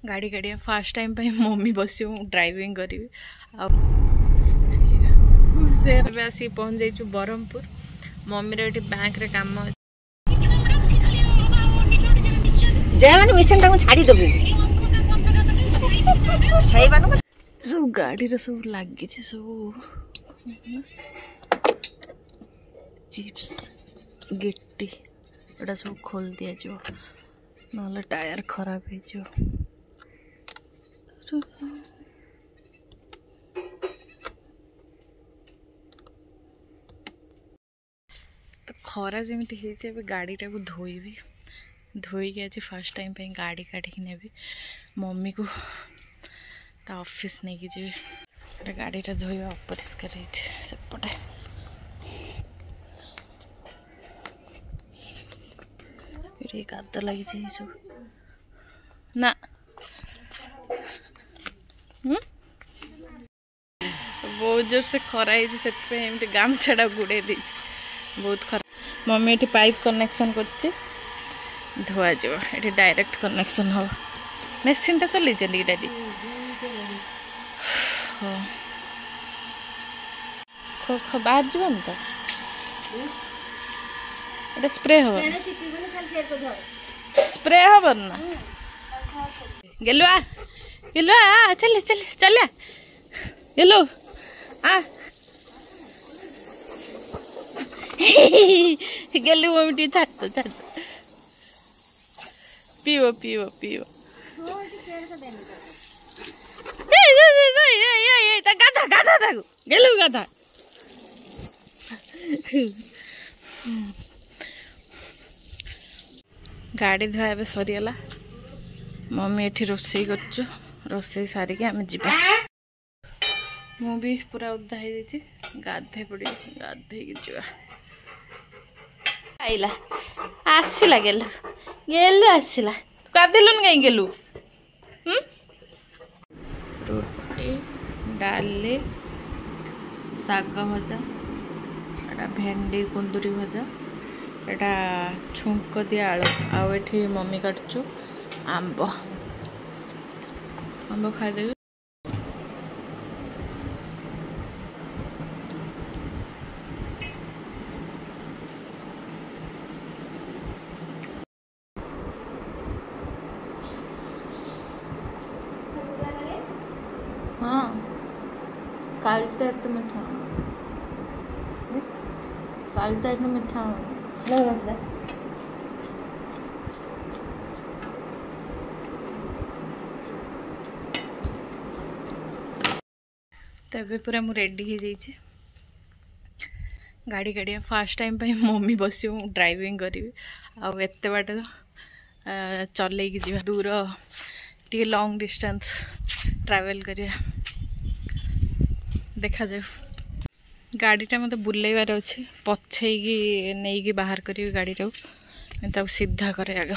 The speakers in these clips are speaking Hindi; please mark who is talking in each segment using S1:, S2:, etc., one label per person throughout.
S1: गाड़ी गाड़ी फास्ट टाइम पे मम्मी बस ड्राइविंग करी आसी पहुँच जाइए ब्रह्मपुर मम्मी रे बैंक रे काम
S2: छाड़ी देबू
S1: सब गाड़ी रे सब लगी सब चिप्स गिट्टी एटा सब खोल दिया जो ना टायर खराब है जो तो खरा जमी है गाड़ीटा को धोईबी धोईकी आज फास्ट टाइम पे गाड़ी काटिकी नेबी मम्मी को ता ऑफिस नहीं जी गाड़ीटा धोईबा अपरिष्कार सेपटे ये गाद लगी सब ना बहुत जोर से खरा है गामछाड़ा गुड़े दी बहुत खरा मम्मी ये पाइप कनेक्शन कर धुआ जो ये डायरेक्ट कनेक्शन हम मेसीन टा चल डैडी बाहर जीवन तो ये स्प्रे हम स्प्रे हम ना गेलुआ गेलुआ चल चल चल गेलु आ गेलु मम्मी छाड़ छाड़ पीओ पीओ पीओ गाधा गाधा थाकू गेलु गाधा गाड़ी धुआ ए सरीगला मम्मी ये रोसई कर रोसई सारिके आम जा मु भी पूरा उदा हो गाधे पड़ी गाधे जा आइला आसला गेलु गेलु आसला गाधेलुन कहीं गेलु रोटी डाली शाग भजा एटा भेंडी कुंदुरी भजा एटा छुंक दिया आलू आउ एठी मम्मी काटचु आंब आंब खाईदेवी हाँ कालटा एत मिठा कालटा एत मिठा तबे पूरा मु रेडी हो जाइए गाड़ी गाड़ी फास्ट टाइम पे मम्मी बस ड्राइविंग करी आते बाट चल जा दूर टी लॉन्ग डिस्टेंस ट्रैवल करिया देखा जाऊ गाड़ीटा मत बुलेबार अच्छे पछे नहीं बाहर करी गाड़ीटा सीधा करे आग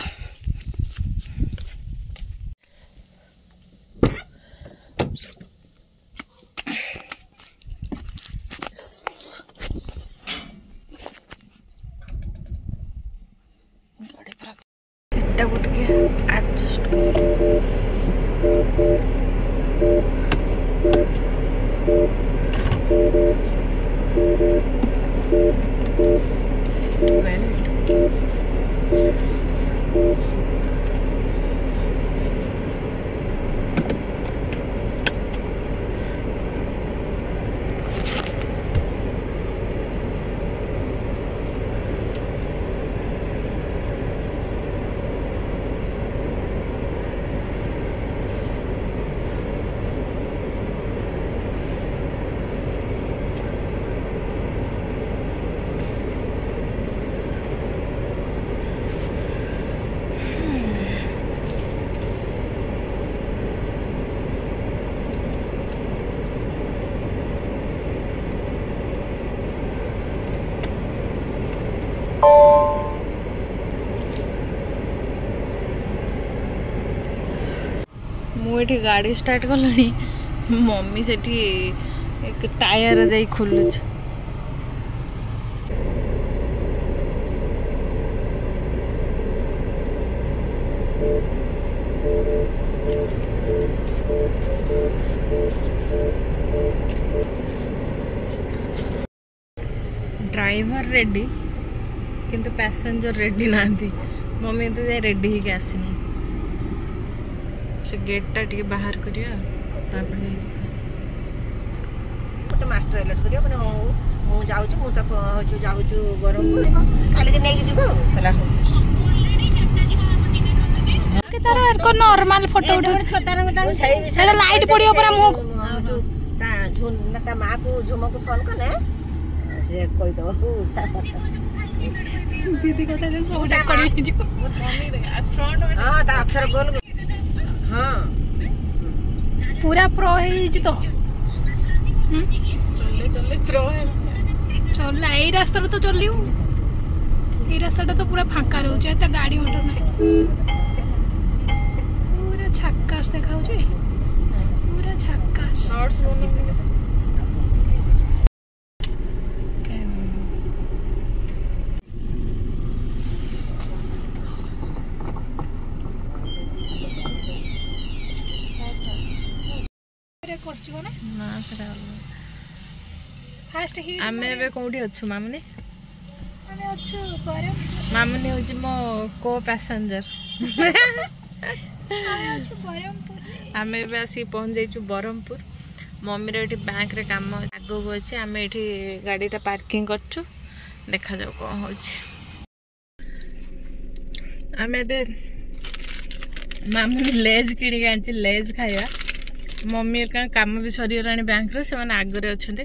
S1: गाड़ी पूरा एडजस्ट सीट बेल्ट मुझे गाड़ी स्टार्ट कलानी मम्मी से टायर जा खोलु ड्राइवर रेडी किंतु पैसेंजर रेडी ना मम्मी तो जाए रेडी ही आसनी से गेटा टी बाहर करिया
S2: गोटे मास्टर एलर्ट करिया माने हो मु जाउछु मु तक होछु जाउछु बरमपुर काली के नेकी जिवो हला
S1: के तार को नॉर्मल फोटो उठो छोटा रंगटा सेटा लाइट पडियो पूरा मु
S2: ता झुन ना ता मां को झुमो को फोन कने से कोइ दो
S1: दीदी को तारे फोटो पड़ी जिको मम्मी रे फ्रंट में
S2: हां ता अक्षर गोल हां
S1: पूरा प्रो है जी तो चले चले प्रो है चल ए रास्ता तो चलियो ए रास्ता तो पूरा फांका रहउ छै त गाड़ी मोटर नहीं पूरा झक्कास देखाउ छै पूरा झक्कास शॉर्ट्स बनो फास्ट हिट आमे बे कोठी अछु मामनी आमे अछु बरम मामनी होची मो को पैसेंजर आमे अछु बरमपुर आमे बे आसी पहुंच जाइछु बरमपुर मम्मी रे एठी बैंक रे काम आगो गो अछि आमे एठी गाडीटा पार्किंग करछु देखा जाऊ को होची आमे बे मामनी लेज किणी गांची लेज खाइबा मम्मी का काम भी सरी गलानी बैंक रे से माने आगरे अछंते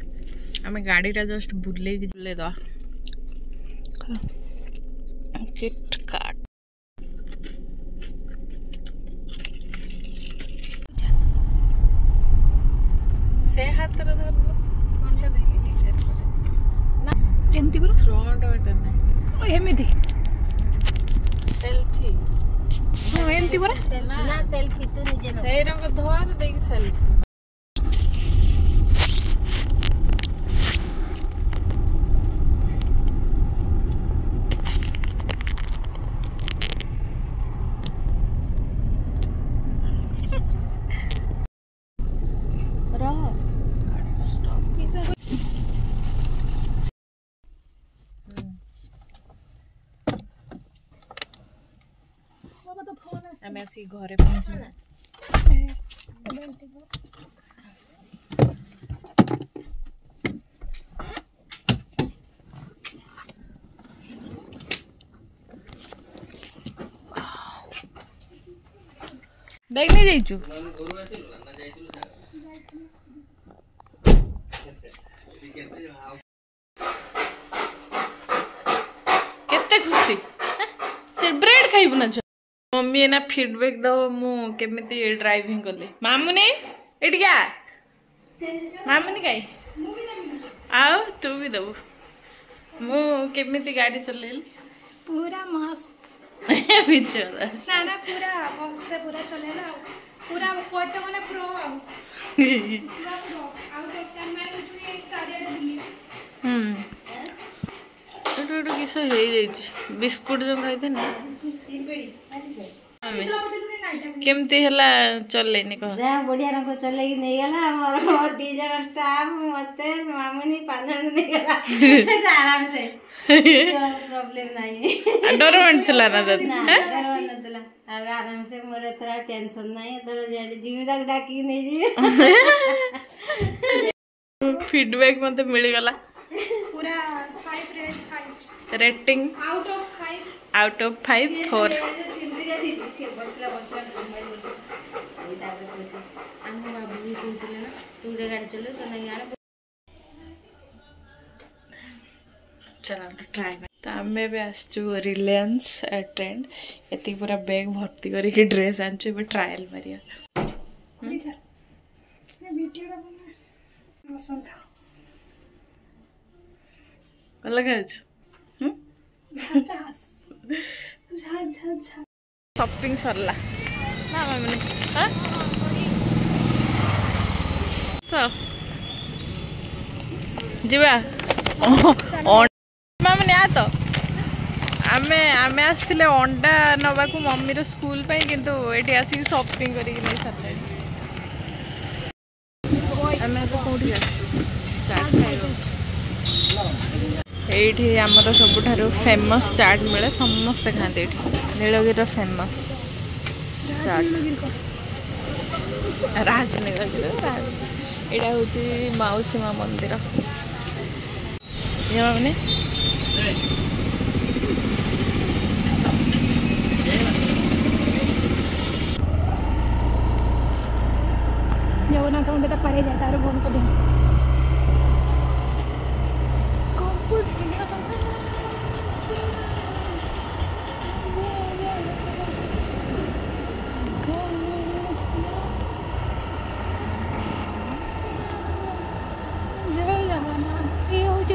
S1: हमें गाड़ी टा जस्ट बुले दो किट कार्ड से हाथ रे धर कोनटा देखि सेट ना एंती बरो फ्रंट ओटा ना ओ एमिति सेल्फी ओ एंती बरो ना सेल्फी तू निजे न सेरा को धोर देखि सेल्फी मैं ऐसी घरे पहुंची बैग नहीं जाइछु केते खुशी से ब्रेड खाइबु ना मम्मी ना फीडबैक दो मु केमिति ड्राइविंग करले मामुनी एटिया मामुनी काई आओ तू भी दो मु केमिति गाड़ी चलेली पूरा मस्त बिचारा ना ना पूरा से पूरा चलेला पूरा कोते माने प्रो पूरा प्रो आउ तो टाइम में जुई स्टार्ट बुली तो किसो हे जाई बिस्कुट जो खाइ दे ना केमती हला चलेनी कह जा बढ़िया रंग चले कि नहीं गला हमर दी जन स्टाफ मते मामुनी पाना नहीं गला आराम से प्रॉब्लम नहीं डर मनथला ना दद डर मनथला आराम से मोर एतरा टेंशन नहीं तो जीव तक डाकी नहीं जी फीडबैक मते मिल गला पूरा 5 rating out of 5 4 Reliance trend ये पूरा बैग भर्ती करके ड्रेस आनछु बे ट्रायल मारिया लगा शॉपिंग सरला ना मामने हां सो जीवा मामने आ तो आमे आमे आस्थिले अंडा नबा को मम्मी रो स्कूल पे किंतु एठी आसी शॉपिंग करी नै सरले आमे तो कोठी आछू चाट खाइबो एठी आमर सबुठारु फेमस चाट मिले समस्ते खाते नीलगिरी फेमस चाट राजनगर यहाँ हूँ मौसी माँ मंदिर मैंने
S3: जगन्नाथ मंदिर पारे जाए तार फोन कर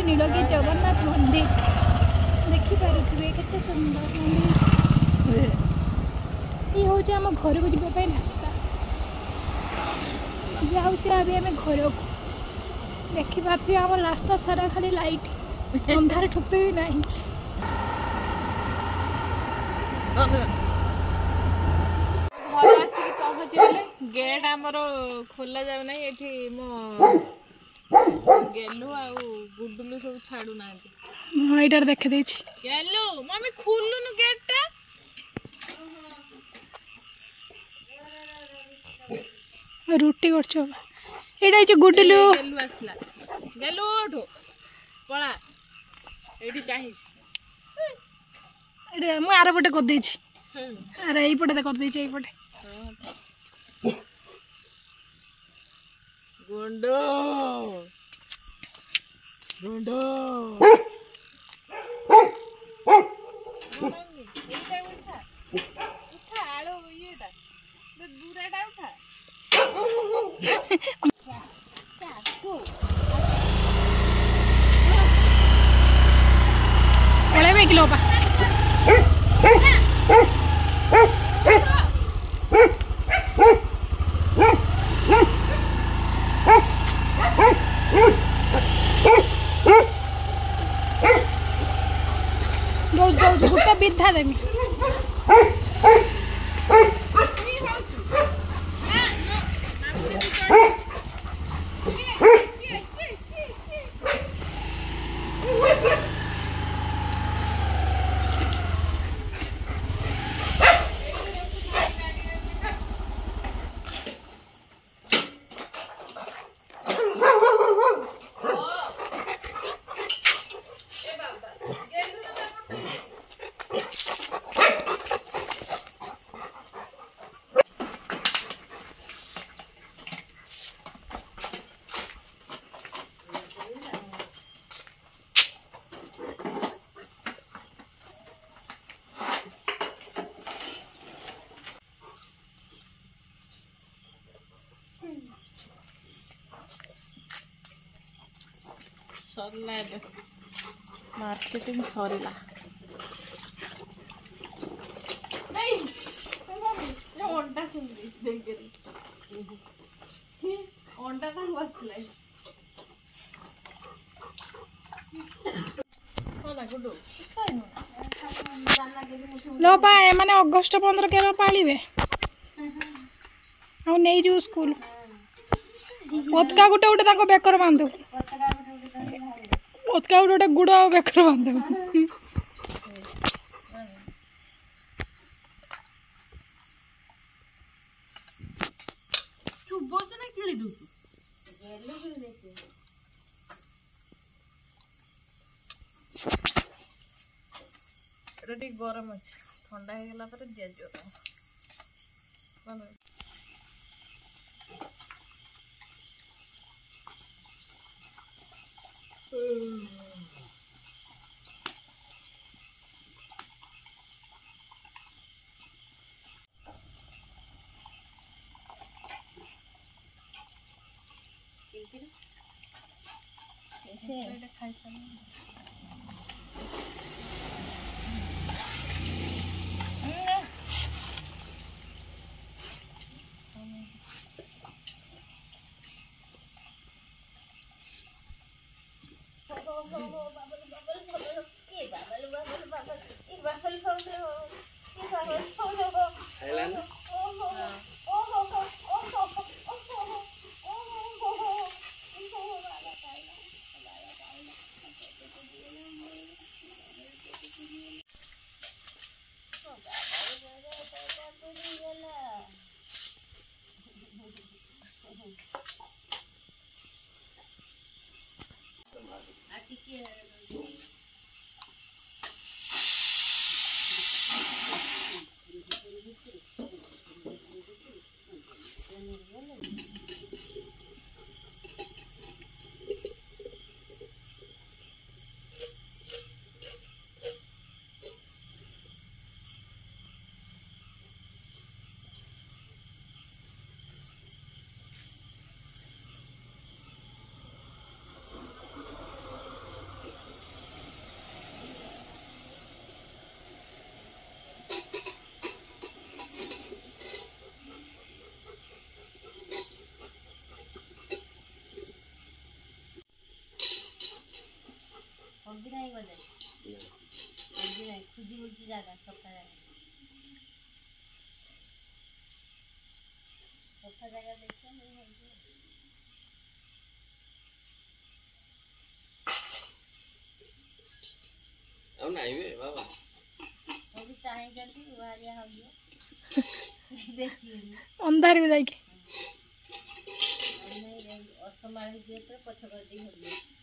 S3: नीलगिरी जगन्नाथ मंदिर देखिपे केते सुंदर मंदिर ये हूँ आम घर को जावाई रास्ता जाऊे अभी आम घर को देखिपे आम रास्ता सारा खाली लाइट अंधार ठोपे भी नहीं
S1: घर आसिक पहुँचले गेट आमर खोला जाऊ ना ये मो गेलु आ गुडुलु सब छाड़ू ना
S3: हाँ ये देखे
S1: गेलु मम्मी खुलुनु गेट टा
S3: रुटी कर गुडुलु
S1: गेलु आसला गेलु ओठो पळा एठी चाहि
S3: मु आर पटे कर देछि अरे एई पटे कर देछि एई पटे
S1: गुंडो गुंडो उठा आलो येटा दूराटा उठा
S3: पळेबे किलो बा गोटे बिधा देमी
S1: सरला मार्केटिंग सरला नहीं अंडा सुंदरी देखरी अंडा का बसले होला गुडू
S3: लो पा माने अगस्त 15 के पालिबे आ नै जो स्कूल पतका गुटे गुटे ताको बेकर बांधो पतका गुटे गुड़ आ बेकर बांधो
S1: चुबो तो ना किली दू एटा गरम अच्छे ठंडा हो गला पर दिया जो
S4: अब नहीं बे बाबा
S2: अभी चाहे जल्दी वारिया हो गया देखिए
S3: अंधार में जाके
S2: नहीं असमाल जे तो पछ कर दी हो गया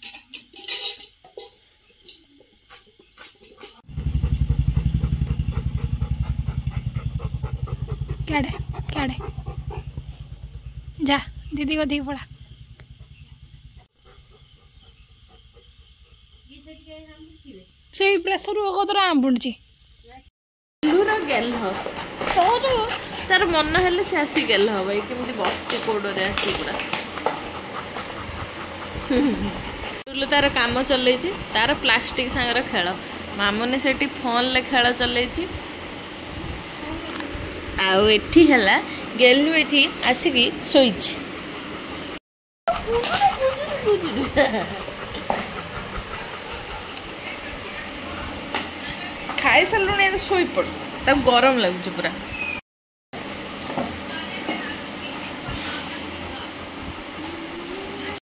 S3: क्याड़े क्याड़े जा दीदी को दी पड़ा से प्रेसर कदर आंबुड़ी
S1: गेल तार मन हेले से आसी गेल हम ये केमती बस कोड़े आसी पूरा तुले तार काम चल तार प्लास्टिक सांगर खेल मामुने से फोन ले खेल चल आठी है गेलु ये आसिकी शोई खाई सारे शोपड़ तक गरम लगुच पूरा